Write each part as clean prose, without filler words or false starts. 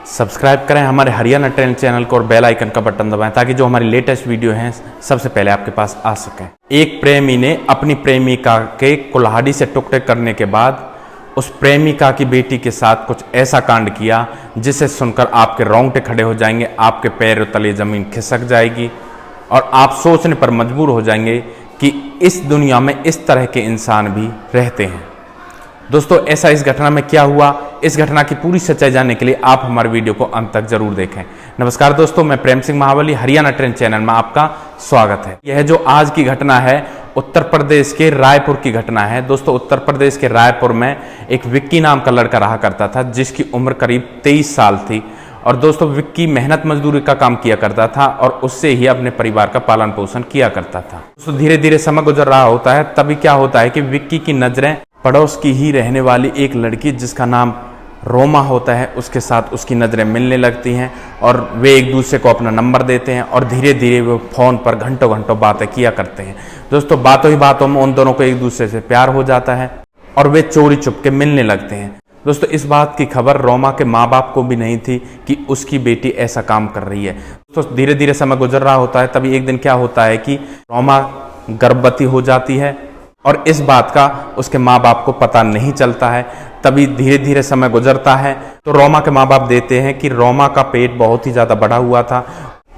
Subscribe करें हमारे Haryana trend channel को और बेल आइकन का बटन दबाएं ताकि जो हमारी लेटेस्ट वीडियो हैं सबसे पहले आपके पास आ सकें। एक प्रेमी ने अपनी प्रेमिका के कुल्हाड़ी से टुकड़े करने के बाद उस प्रेमिका की बेटी के साथ कुछ ऐसा कांड किया जिसे सुनकर आपके रोंगटे खड़े हो जाएंगे, आपके पैरों तले जमीन खिसक जाएगी और आप सोचने पर मजबूर हो जाएंगे कि इस दुनिया में इस तरह के इंसान भी रहते हैं। दोस्तों, ऐसा इस घटना में क्या हुआ, इस घटना की पूरी सच्चाई जानने के लिए आप हमारे वीडियो को अंत तक जरूर देखें। नमस्कार दोस्तों, मैं प्रेम सिंह महाबली, हरियाणा ट्रेंड चैनल में आपका स्वागत है। यह जो आज की घटना है उत्तर प्रदेश के रायपुर की घटना है। दोस्तों, उत्तर प्रदेश के रायपुर में एक विक्की नाम का लड़का रहा करता था जिसकी उम्र करीब 23 साल थी। और दोस्तों, विक्की मेहनत मजदूरी का काम किया करता था और उससे ही अपने परिवार का पालन पोषण किया करता था। दोस्तों, धीरे धीरे समय गुजर रहा होता है, तभी क्या होता है कि विक्की की नजरें पड़ोस की ही रहने वाली एक लड़की जिसका नाम रोमा होता है उसके साथ उसकी नज़रें मिलने लगती हैं और वे एक दूसरे को अपना नंबर देते हैं और धीरे धीरे वो फ़ोन पर घंटों घंटों बातें किया करते हैं। दोस्तों, बातों ही बातों में उन दोनों को एक दूसरे से प्यार हो जाता है और वे चोरी चुपके मिलने लगते हैं। दोस्तों, इस बात की खबर रोमा के माँ बाप को भी नहीं थी कि उसकी बेटी ऐसा काम कर रही है। दोस्तों, धीरे धीरे समय गुजर रहा होता है, तभी एक दिन क्या होता है कि रोमा गर्भवती हो जाती है और इस बात का उसके माँ बाप को पता नहीं चलता है। तभी धीरे धीरे समय गुजरता है तो रोमा के माँ बाप देते हैं कि रोमा का पेट बहुत ही ज़्यादा बढ़ा हुआ था,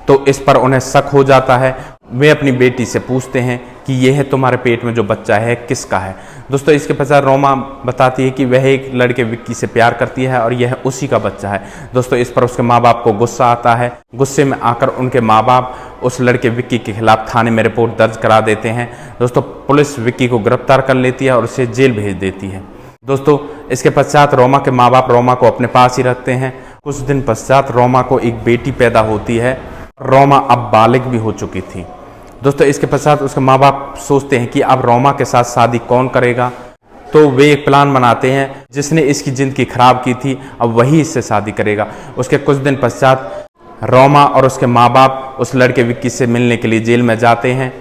तो इस पर उन्हें शक हो जाता है। वे अपनी बेटी से पूछते हैं कि यह तुम्हारे पेट में जो बच्चा है किसका है। दोस्तों, इसके पश्चात रोमा बताती है कि वह एक लड़के विक्की से प्यार करती है और यह उसी का बच्चा है। दोस्तों, इस पर उसके माँ बाप को गुस्सा आता है। गुस्से में आकर उनके माँ बाप उस लड़के विक्की के खिलाफ थाने में रिपोर्ट दर्ज करा देते हैं। दोस्तों, पुलिस विक्की को गिरफ्तार कर लेती है और उसे जेल भेज देती है। दोस्तों, इसके पश्चात रोमा के माँ बाप रोमा को अपने पास ही रखते हैं। कुछ दिन पश्चात रोमा को एक बेटी पैदा होती है। रोमा अब बालिग भी हो चुकी थी। दोस्तों, इसके पश्चात उसके माँ बाप सोचते हैं कि अब रोमा के साथ शादी कौन करेगा, तो वे एक प्लान बनाते हैं जिसने इसकी जिंदगी खराब की थी अब वही इससे शादी करेगा। उसके कुछ दिन पश्चात रोमा और उसके माँ बाप उस लड़के विक्की से मिलने के लिए जेल में जाते हैं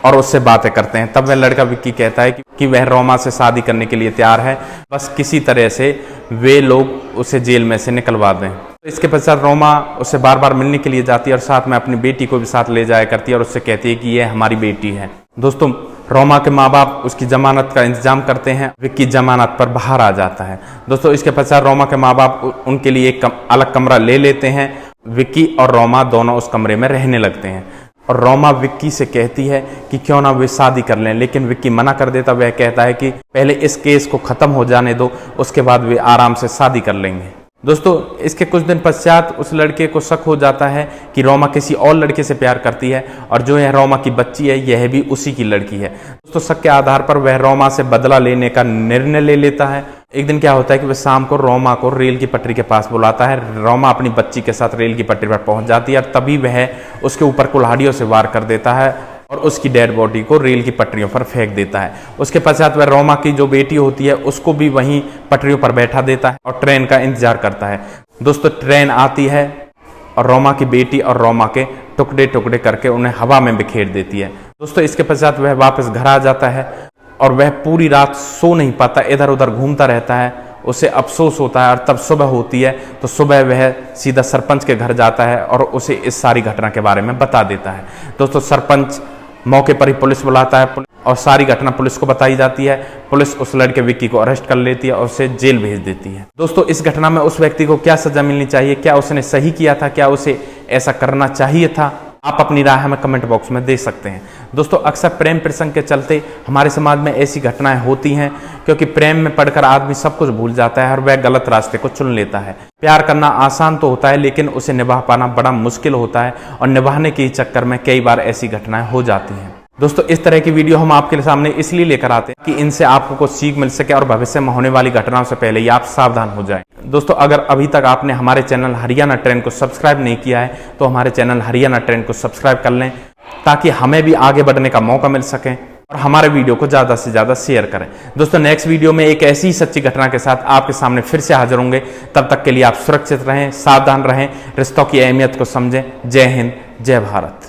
और उससे बातें करते हैं। तब वह लड़का विक्की कहता है कि वह रोमा से शादी करने के लिए तैयार है, बस किसी तरह से वे लोग उसे जेल में से निकलवा दें। तो इसके पश्चात रोमा उससे बार बार मिलने के लिए जाती है और साथ में अपनी बेटी को भी साथ ले जाया करती है और उससे कहती है कि यह हमारी बेटी है। दोस्तों, रोमा के माँ बाप उसकी जमानत का इंतजाम करते हैं। विक्की जमानत पर बाहर आ जाता है। दोस्तों, इसके पश्चात रोमा के माँ बाप उनके लिए एक अलग कमरा ले लेते हैं। विक्की और रोमा दोनों उस कमरे में रहने लगते हैं और रोमा विक्की से कहती है कि क्यों ना वे शादी कर लें, लेकिन विक्की मना कर देता। वह कहता है कि पहले इस केस को खत्म हो जाने दो, उसके बाद वे आराम से शादी कर लेंगे। दोस्तों, इसके कुछ दिन पश्चात उस लड़के को शक हो जाता है कि रोमा किसी और लड़के से प्यार करती है और जो यह रोमा की बच्ची है यह भी उसी की लड़की है। दोस्तों, शक के आधार पर वह रोमा से बदला लेने का निर्णय ले लेता है। एक दिन क्या होता है कि वह शाम को रोमा को रेल की पटरी के पास बुलाता है। रोमा अपनी बच्ची के साथ रेल की पटरी पर पहुंच जाती है और तभी वह उसके ऊपर कुल्हाड़ियों से वार कर देता है और उसकी डेड बॉडी को रेल की पटरियों पर फेंक देता है। उसके पश्चात वह रोमा की जो बेटी होती है उसको भी वहीं पटरियों पर बैठा देता है और ट्रेन का इंतजार करता है। दोस्तों, ट्रेन आती है और रोमा की बेटी और रोमा के टुकड़े टुकड़े करके उन्हें हवा में बिखेर देती है। दोस्तों, इसके पश्चात वह वापस घर आ जाता है और वह पूरी रात सो नहीं पाता, इधर उधर घूमता रहता है। उसे अफसोस होता है और तब सुबह होती है तो सुबह वह सीधा सरपंच के घर जाता है और उसे इस सारी घटना के बारे में बता देता है। दोस्तों, सरपंच मौके पर ही पुलिस बुलाता है और सारी घटना पुलिस को बताई जाती है। पुलिस उस लड़के विक्की को अरेस्ट कर लेती है और उसे जेल भेज देती है। दोस्तों, इस घटना में उस व्यक्ति को क्या सजा मिलनी चाहिए, क्या उसने सही किया था, क्या उसे ऐसा करना चाहिए था, आप अपनी राय हमें कमेंट बॉक्स में दे सकते हैं। दोस्तों, अक्सर प्रेम प्रसंग के चलते हमारे समाज में ऐसी घटनाएं होती हैं क्योंकि प्रेम में पड़कर आदमी सब कुछ भूल जाता है और वह गलत रास्ते को चुन लेता है। प्यार करना आसान तो होता है लेकिन उसे निभा पाना बड़ा मुश्किल होता है और निभाने के चक्कर में कई बार ऐसी घटनाएं हो जाती हैं। दोस्तों, इस तरह की वीडियो हम आपके सामने इसलिए लेकर आते हैं कि इनसे आपको कुछ सीख मिल सके और भविष्य में होने वाली घटनाओं से पहले ही आप सावधान हो जाएं। दोस्तों, अगर अभी तक आपने हमारे चैनल हरियाणा ट्रेंड को सब्सक्राइब नहीं किया है तो हमारे चैनल हरियाणा ट्रेंड को सब्सक्राइब कर लें ताकि हमें भी आगे बढ़ने का मौका मिल सके और हमारे वीडियो को ज़्यादा से ज़्यादा शेयर करें। दोस्तों, नेक्स्ट वीडियो में एक ऐसी ही सच्ची घटना के साथ आपके सामने फिर से हाजिर होंगे। तब तक के लिए आप सुरक्षित रहें, सावधान रहें, रिश्तों की अहमियत को समझें। जय हिंद, जय भारत।